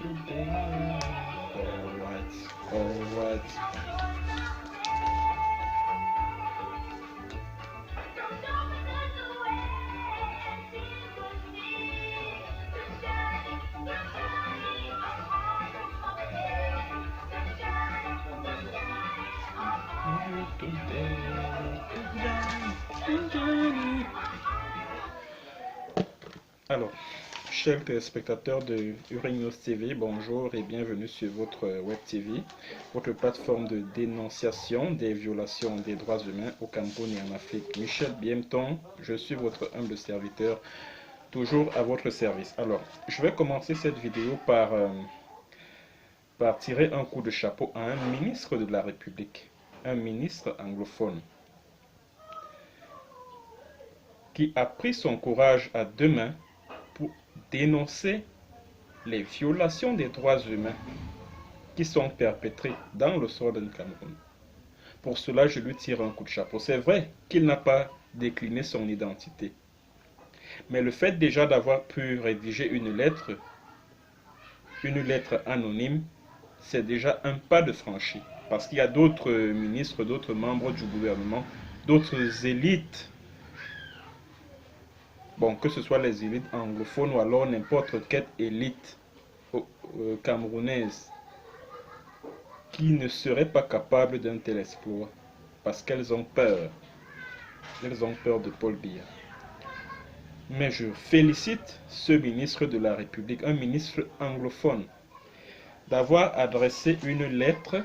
Alright. Alors, chers téléspectateurs de Urinos TV, bonjour et bienvenue sur votre Web TV, votre plateforme de dénonciation des violations des droits humains au Cameroun et en Afrique. Michel Biemton, je suis votre humble serviteur, toujours à votre service. Alors, je vais commencer cette vidéo par tirer un coup de chapeau à un ministre de la République, un ministre anglophone, qui a pris son courage à deux mains pour dénoncer les violations des droits humains qui sont perpétrées dans le Southern Cameroun. Pour cela, je lui tire un coup de chapeau. C'est vrai qu'il n'a pas décliné son identité. Mais le fait déjà d'avoir pu rédiger une lettre anonyme, c'est déjà un pas de franchi. Parce qu'il y a d'autres ministres, d'autres membres du gouvernement, d'autres élites, bon, que ce soit les élites anglophones ou alors n'importe quelle élite camerounaise, qui ne seraient pas capables d'un tel exploit parce qu'elles ont peur. Elles ont peur de Paul Biya. Mais je félicite ce ministre de la République, un ministre anglophone, d'avoir adressé une lettre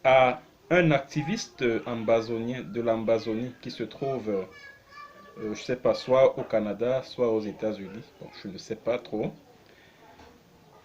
à un activiste ambazonien de l'Ambazonie qui se trouve, je ne sais pas, soit au Canada, soit aux États-Unis. Bon, je ne sais pas trop.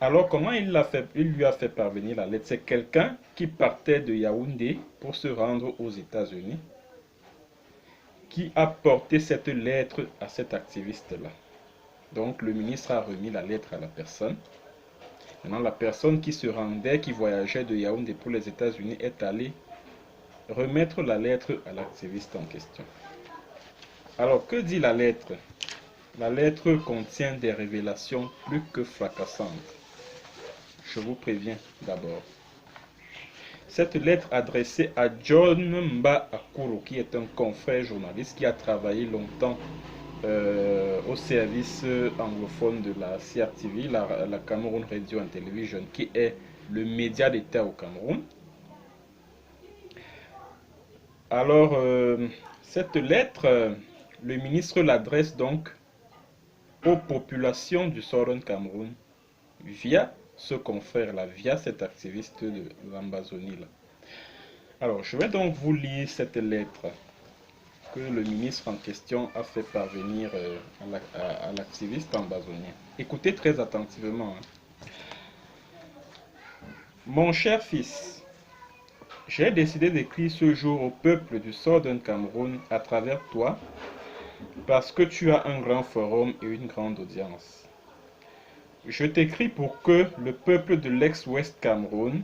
Alors, comment il lui a fait parvenir la lettre? C'est quelqu'un qui partait de Yaoundé pour se rendre aux États-Unis, qui a porté cette lettre à cet activiste-là. Donc, le ministre a remis la lettre à la personne. Maintenant, la personne qui se rendait, qui voyageait de Yaoundé pour les États-Unis, est allée remettre la lettre à l'activiste en question. Alors, que dit la lettre? La lettre contient des révélations plus que fracassantes. Je vous préviens d'abord. Cette lettre adressée à John Mba Akuro, qui est un confrère journaliste qui a travaillé longtemps au service anglophone de la CRTV, la Cameroun Radio and Television, qui est le média d'État au Cameroun. Alors, cette lettre, le ministre l'adresse donc aux populations du Southern Cameroun via ce confrère-là, via cet activiste de l'Ambazonie-là. Alors, je vais donc vous lire cette lettre que le ministre en question a fait parvenir à l'activiste ambazonien. Écoutez très attentivement. Mon cher fils, j'ai décidé d'écrire ce jour au peuple du Southern Cameroun à travers toi parce que tu as un grand forum et une grande audience. Je t'écris pour que le peuple de l'ex-Ouest Cameroun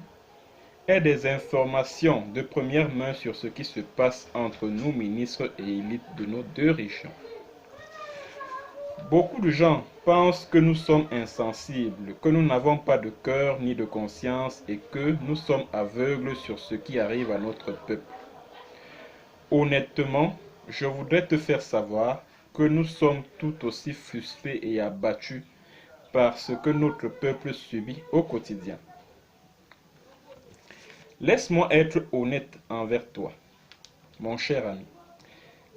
ait des informations de première main sur ce qui se passe entre nous, ministres et élites de nos deux régions. Beaucoup de gens pensent que nous sommes insensibles, que nous n'avons pas de cœur ni de conscience et que nous sommes aveugles sur ce qui arrive à notre peuple. Honnêtement, je voudrais te faire savoir que nous sommes tout aussi frustrés et abattus par ce que notre peuple subit au quotidien. Laisse-moi être honnête envers toi, mon cher ami.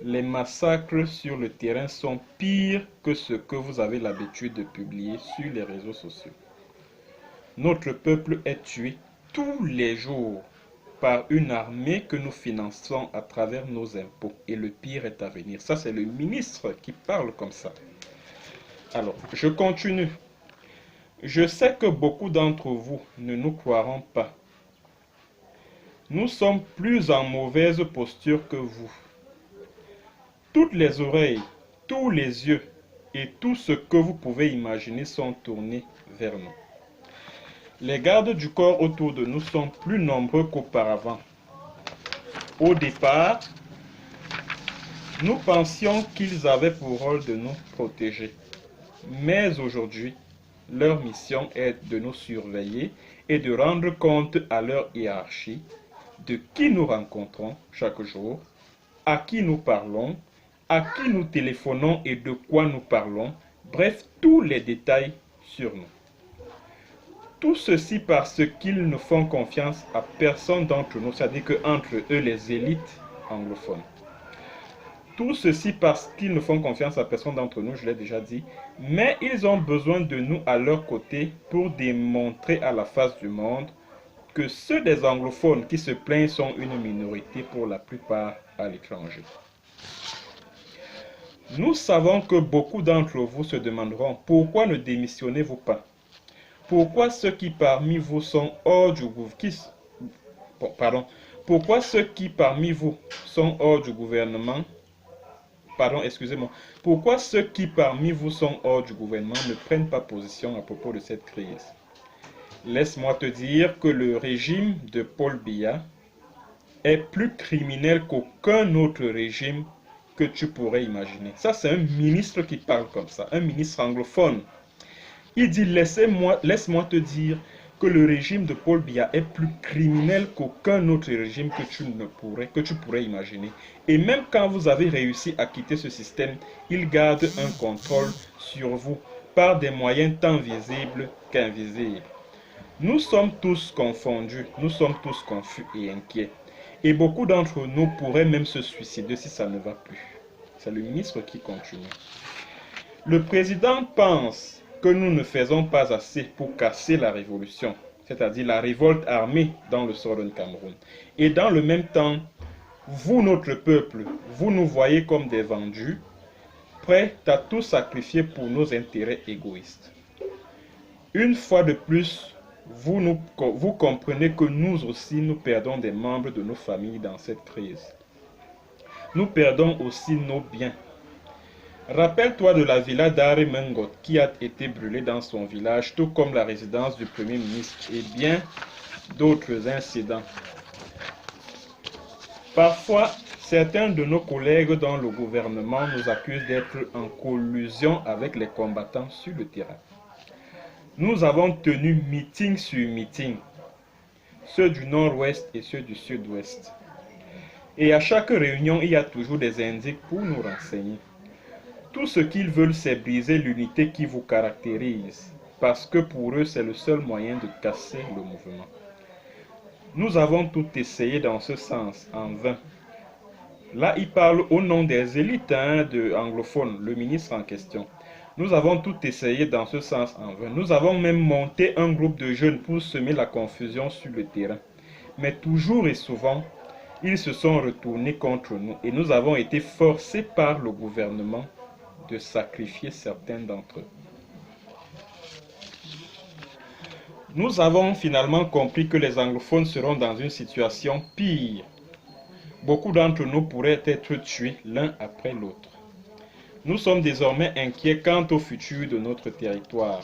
Les massacres sur le terrain sont pires que ce que vous avez l'habitude de publier sur les réseaux sociaux. Notre peuple est tué tous les jours par une armée que nous finançons à travers nos impôts. Et le pire est à venir. Ça, c'est le ministre qui parle comme ça. Alors, je continue. Je sais que beaucoup d'entre vous ne nous croiront pas. Nous sommes plus en mauvaise posture que vous. Toutes les oreilles, tous les yeux et tout ce que vous pouvez imaginer sont tournés vers nous. Les gardes du corps autour de nous sont plus nombreux qu'auparavant. Au départ, nous pensions qu'ils avaient pour rôle de nous protéger. Mais aujourd'hui, leur mission est de nous surveiller et de rendre compte à leur hiérarchie de qui nous rencontrons chaque jour, à qui nous parlons, à qui nous téléphonons et de quoi nous parlons, bref, tous les détails sur nous. Tout ceci parce qu'ils ne font confiance à personne d'entre nous, c'est-à-dire qu'entre eux, les élites anglophones. Tout ceci parce qu'ils ne font confiance à personne d'entre nous, je l'ai déjà dit, mais ils ont besoin de nous à leur côté pour démontrer à la face du monde que ceux des anglophones qui se plaignent sont une minorité pour la plupart à l'étranger. Nous savons que beaucoup d'entre vous se demanderont pourquoi ne démissionnez-vous pas? Pourquoi ceux qui parmi vous sont hors du Pourquoi ceux qui parmi vous sont hors du gouvernement Pourquoi ceux qui parmi vous sont hors du gouvernement ne prennent pas position à propos de cette crise? Laisse-moi te dire que le régime de Paul Biya est plus criminel qu'aucun autre régime que tu pourrais imaginer. Ça, c'est un ministre qui parle comme ça, un ministre anglophone. Il dit, laisse-moi te dire que le régime de Paul Biya est plus criminel qu'aucun autre régime que tu pourrais imaginer. Et même quand vous avez réussi à quitter ce système, il garde un contrôle sur vous par des moyens tant visibles qu'invisibles. Nous sommes tous confondus, nous sommes tous confus et inquiets. Et beaucoup d'entre nous pourraient même se suicider si ça ne va plus. C'est le ministre qui continue. Le président pense que nous ne faisons pas assez pour casser la révolution, c'est-à-dire la révolte armée dans le Southern Cameroun. Et dans le même temps, vous, notre peuple, vous nous voyez comme des vendus, prêts à tout sacrifier pour nos intérêts égoïstes. Une fois de plus, vous comprenez que nous aussi, nous perdons des membres de nos familles dans cette crise. Nous perdons aussi nos biens. Rappelle-toi de la villa d'Ari Mengot qui a été brûlée dans son village, tout comme la résidence du Premier ministre et bien d'autres incidents. Parfois, certains de nos collègues dans le gouvernement nous accusent d'être en collusion avec les combattants sur le terrain. Nous avons tenu meeting sur meeting, ceux du nord-ouest et ceux du sud-ouest. Et à chaque réunion, il y a toujours des indices pour nous renseigner. Tout ce qu'ils veulent, c'est briser l'unité qui vous caractérise, parce que pour eux, c'est le seul moyen de casser le mouvement. Nous avons tout essayé dans ce sens, en vain. Là, il parle au nom des élites anglophones, le ministre en question. Nous avons tout essayé dans ce sens, en vain. Nous avons même monté un groupe de jeunes pour semer la confusion sur le terrain. Mais toujours et souvent, ils se sont retournés contre nous et nous avons été forcés par le gouvernement de sacrifier certains d'entre eux. Nous avons finalement compris que les anglophones seront dans une situation pire. Beaucoup d'entre nous pourraient être tués l'un après l'autre. Nous sommes désormais inquiets quant au futur de notre territoire.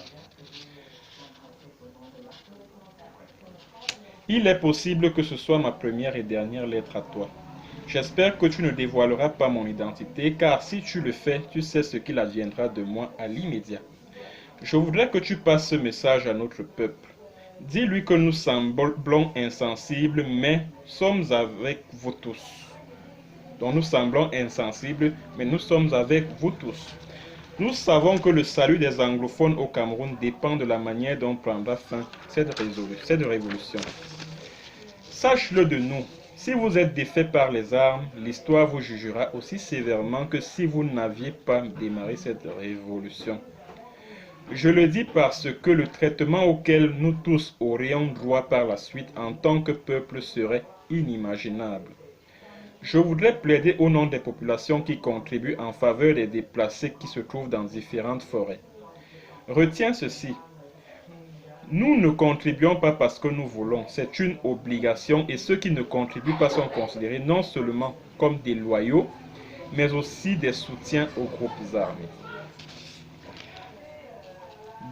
Il est possible que ce soit ma première et dernière lettre à toi. J'espère que tu ne dévoileras pas mon identité, car si tu le fais, tu sais ce qu'il adviendra de moi à l'immédiat. Je voudrais que tu passes ce message à notre peuple. Dis-lui que nous semblons insensibles, mais sommes avec vous tous. Donc nous semblons insensibles, mais nous sommes avec vous tous. Nous savons que le salut des anglophones au Cameroun dépend de la manière dont prendra fin cette révolution. Sache-le de nous. Si vous êtes défait par les armes, l'histoire vous jugera aussi sévèrement que si vous n'aviez pas démarré cette révolution. Je le dis parce que le traitement auquel nous tous aurions droit par la suite en tant que peuple serait inimaginable. Je voudrais plaider au nom des populations qui contribuent en faveur des déplacés qui se trouvent dans différentes forêts. Retiens ceci. Nous ne contribuons pas parce que nous voulons, c'est une obligation et ceux qui ne contribuent pas sont considérés non seulement comme des loyaux, mais aussi des soutiens aux groupes armés.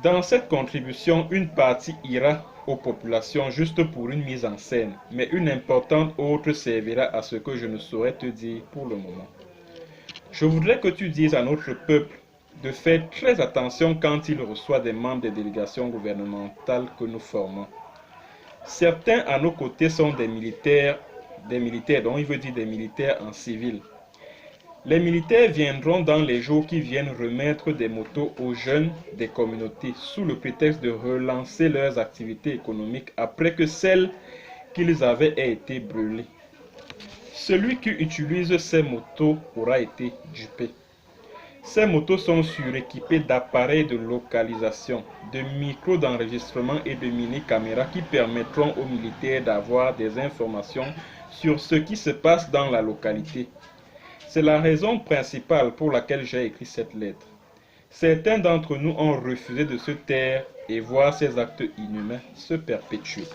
Dans cette contribution, une partie ira aux populations juste pour une mise en scène, mais une importante autre servira à ce que je ne saurais te dire pour le moment. Je voudrais que tu dises à notre peuple de faire très attention quand il reçoit des membres des délégations gouvernementales que nous formons. Certains à nos côtés sont des militaires, dont il veut dire des militaires en civil. Les militaires viendront dans les jours qui viennent remettre des motos aux jeunes des communautés sous le prétexte de relancer leurs activités économiques après que celles qu'ils avaient aient été brûlées. Celui qui utilise ces motos aura été dupé. Ces motos sont suréquipées d'appareils de localisation, de micros d'enregistrement et de mini-caméras qui permettront aux militaires d'avoir des informations sur ce qui se passe dans la localité. C'est la raison principale pour laquelle j'ai écrit cette lettre. Certains d'entre nous ont refusé de se taire et voir ces actes inhumains se perpétuer.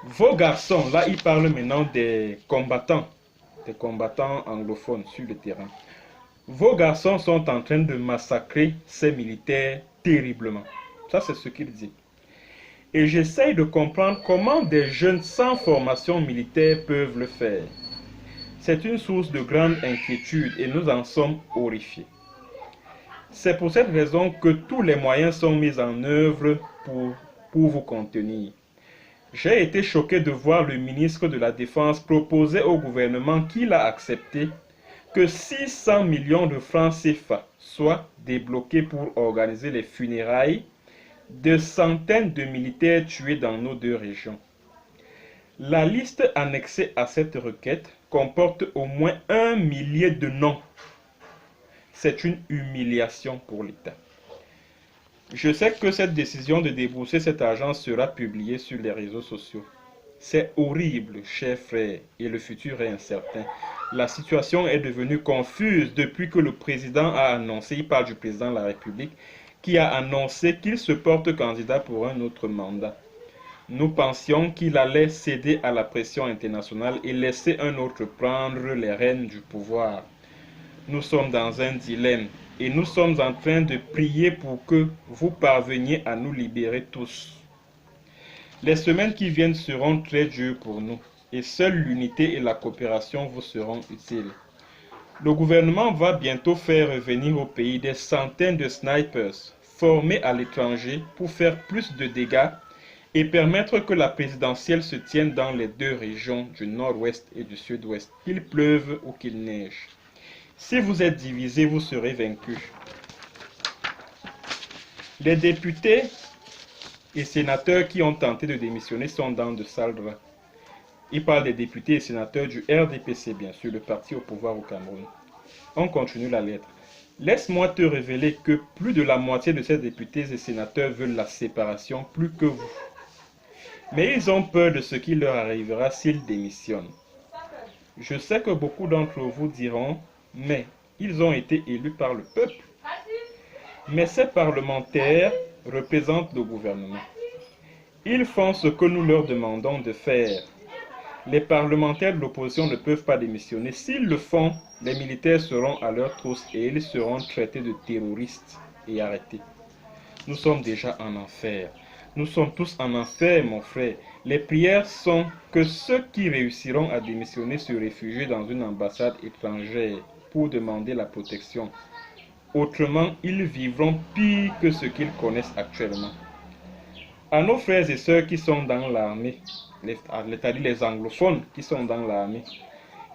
Vos garçons, là il parle maintenant des combattants anglophones sur le terrain. Vos garçons sont en train de massacrer ces militaires terriblement. Ça c'est ce qu'il dit. Et j'essaye de comprendre comment des jeunes sans formation militaire peuvent le faire. C'est une source de grande inquiétude et nous en sommes horrifiés. C'est pour cette raison que tous les moyens sont mis en œuvre pour vous contenir. J'ai été choqué de voir le ministre de la Défense proposer au gouvernement qu'il a accepté que 600 millions de francs CFA soient débloqués pour organiser les funérailles de centaines de militaires tués dans nos deux régions. La liste annexée à cette requête comporte au moins 1 millier de noms. C'est une humiliation pour l'État. Je sais que cette décision de débourser cet argent sera publiée sur les réseaux sociaux. C'est horrible, chers frères, et le futur est incertain. La situation est devenue confuse depuis que le président a annoncé, il parle du président de la République, qui a annoncé qu'il se porte candidat pour un autre mandat. Nous pensions qu'il allait céder à la pression internationale et laisser un autre prendre les rênes du pouvoir. Nous sommes dans un dilemme et nous sommes en train de prier pour que vous parveniez à nous libérer tous. Les semaines qui viennent seront très dures pour nous et seule l'unité et la coopération vous seront utiles. Le gouvernement va bientôt faire revenir au pays des centaines de snipers formés à l'étranger pour faire plus de dégâts et permettre que la présidentielle se tienne dans les deux régions du nord-ouest et du sud-ouest, qu'il pleuve ou qu'il neige. Si vous êtes divisés, vous serez vaincus. Les députés et sénateurs qui ont tenté de démissionner sont dans de sales draps. Il parle des députés et sénateurs du RDPC, bien sûr, le parti au pouvoir au Cameroun. On continue la lettre. Laisse-moi te révéler que plus de la moitié de ces députés et sénateurs veulent la séparation plus que vous. Mais ils ont peur de ce qui leur arrivera s'ils démissionnent. Je sais que beaucoup d'entre vous diront « Mais ils ont été élus par le peuple. » Mais ces parlementaires représentent le gouvernement. Ils font ce que nous leur demandons de faire. Les parlementaires de l'opposition ne peuvent pas démissionner. S'ils le font, les militaires seront à leur trousse et ils seront traités de terroristes et arrêtés. Nous sommes déjà en enfer. Nous sommes tous en enfer, mon frère. Les prières sont que ceux qui réussiront à démissionner se réfugient dans une ambassade étrangère pour demander la protection. Autrement, ils vivront pire que ce qu'ils connaissent actuellement. À nos frères et sœurs qui sont dans l'armée, c'est-à-dire les anglophones qui sont dans l'armée,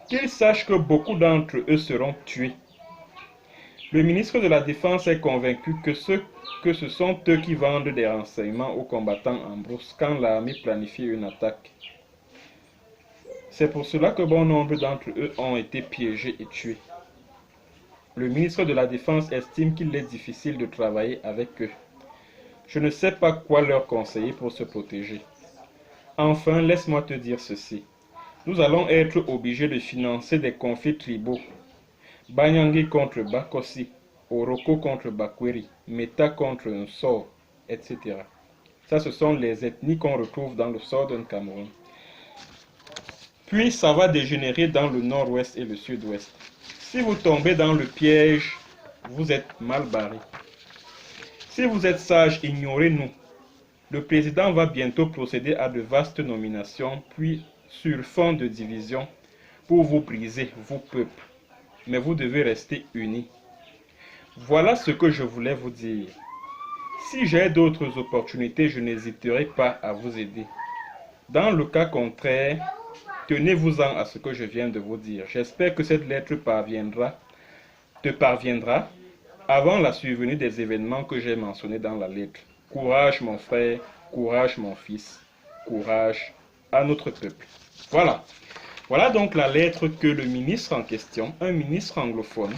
qu'ils sachent que beaucoup d'entre eux seront tués. Le ministre de la Défense est convaincu que ce sont eux qui vendent des renseignements aux combattants en brousse quand l'armée planifie une attaque. C'est pour cela que bon nombre d'entre eux ont été piégés et tués. Le ministre de la Défense estime qu'il est difficile de travailler avec eux. Je ne sais pas quoi leur conseiller pour se protéger. Enfin, laisse-moi te dire ceci. Nous allons être obligés de financer des conflits tribaux. Banyangi contre Bakossi, Oroko contre Bakweri, Meta contre Nsor, etc. Ça, ce sont les ethnies qu'on retrouve dans le Southern Cameroun. Puis, ça va dégénérer dans le nord-ouest et le sud-ouest. Si vous tombez dans le piège, vous êtes mal barré. Si vous êtes sage, ignorez-nous. Le président va bientôt procéder à de vastes nominations, puis sur fond de division, pour vous briser, vous peuple. mais vous devez rester unis. Voilà ce que je voulais vous dire. Si j'ai d'autres opportunités, je n'hésiterai pas à vous aider. Dans le cas contraire, tenez-vous-en à ce que je viens de vous dire. J'espère que cette lettre te parviendra avant la survenue des événements que j'ai mentionnés dans la lettre. Courage mon frère, courage mon fils, courage à notre peuple. Voilà. Voilà donc la lettre que le ministre en question, un ministre anglophone,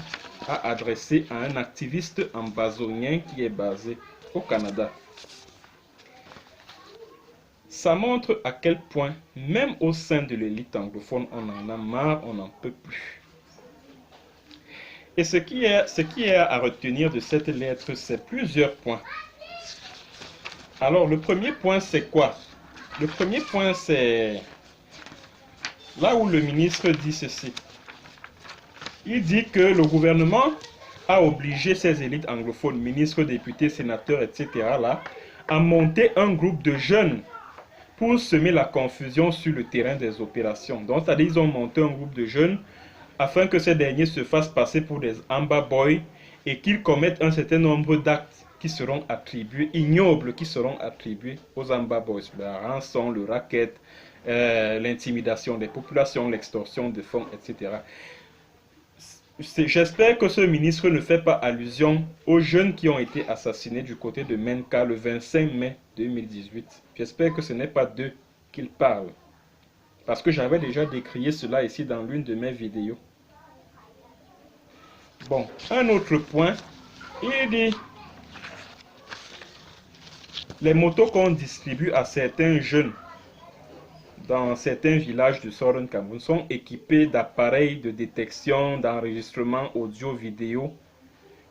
a adressée à un activiste ambazonien qui est basé au Canada. Ça montre à quel point, même au sein de l'élite anglophone, on en a marre, on n'en peut plus. Et ce qui est à retenir de cette lettre, c'est plusieurs points. Alors, le premier point, c'est quoi? Le premier point, c'est là où le ministre dit ceci. Il dit que le gouvernement a obligé ces élites anglophones, ministres, députés, sénateurs, etc., là, à monter un groupe de jeunes pour semer la confusion sur le terrain des opérations. Donc, c'est-à-dire qu'ils ont monté un groupe de jeunes afin que ces derniers se fassent passer pour des Amba Boys et qu'ils commettent un certain nombre d'actes qui seront attribués, ignobles, qui seront attribués aux Amba Boys. La rançon, le racket, l'intimidation des populations, l'extorsion de fonds, etc. J'espère que ce ministre ne fait pas allusion aux jeunes qui ont été assassinés du côté de Menka le 25 mai 2018. J'espère que ce n'est pas d'eux qu'il parle. Parce que j'avais déjà décrié cela ici dans l'une de mes vidéos. Bon, un autre point, il dit les motos qu'on distribue à certains jeunes dans certains villages du Southern Cameroun sont équipés d'appareils de détection, d'enregistrement audio-vidéo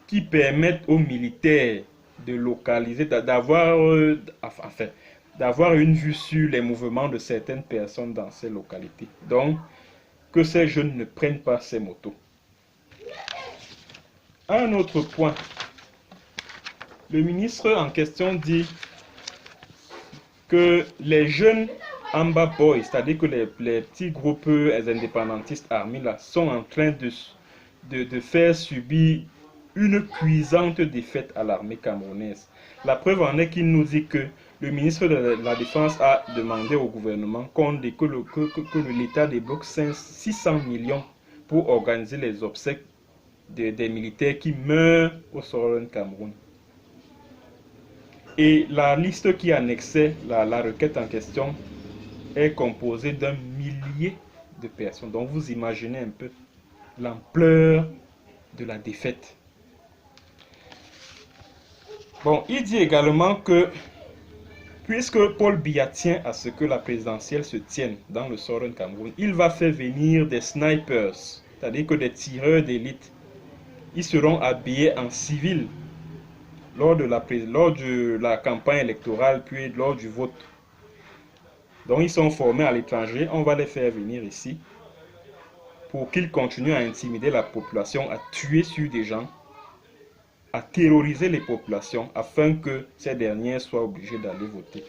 qui permettent aux militaires de localiser, d'avoir une vue sur les mouvements de certaines personnes dans ces localités. Donc, que ces jeunes ne prennent pas ces motos. Un autre point, le ministre en question dit que les jeunes Amba Boys, c'est-à-dire que les petits groupes indépendantistes armés là, sont en train de faire subir une cuisante défaite à l'armée camerounaise. La preuve en est qu'il nous dit que le ministre de la Défense a demandé au gouvernement que l'État débloque 600 millions pour organiser les obsèques des militaires qui meurent au Southern Cameroun. Et la liste qui annexait la requête en question est composée d'un millier de personnes. Donc vous imaginez un peu l'ampleur de la défaite. Bon, il dit également que puisque Paul Biya tient à ce que la présidentielle se tienne dans le Southern Cameroun, il va faire venir des snipers, c'est-à-dire que des tireurs d'élite. Ils seront habillés en civil lors de la campagne électorale, puis lors du vote. Donc ils sont formés à l'étranger, on va les faire venir ici pour qu'ils continuent à intimider la population, à tuer sur des gens, à terroriser les populations afin que ces dernières soient obligées d'aller voter.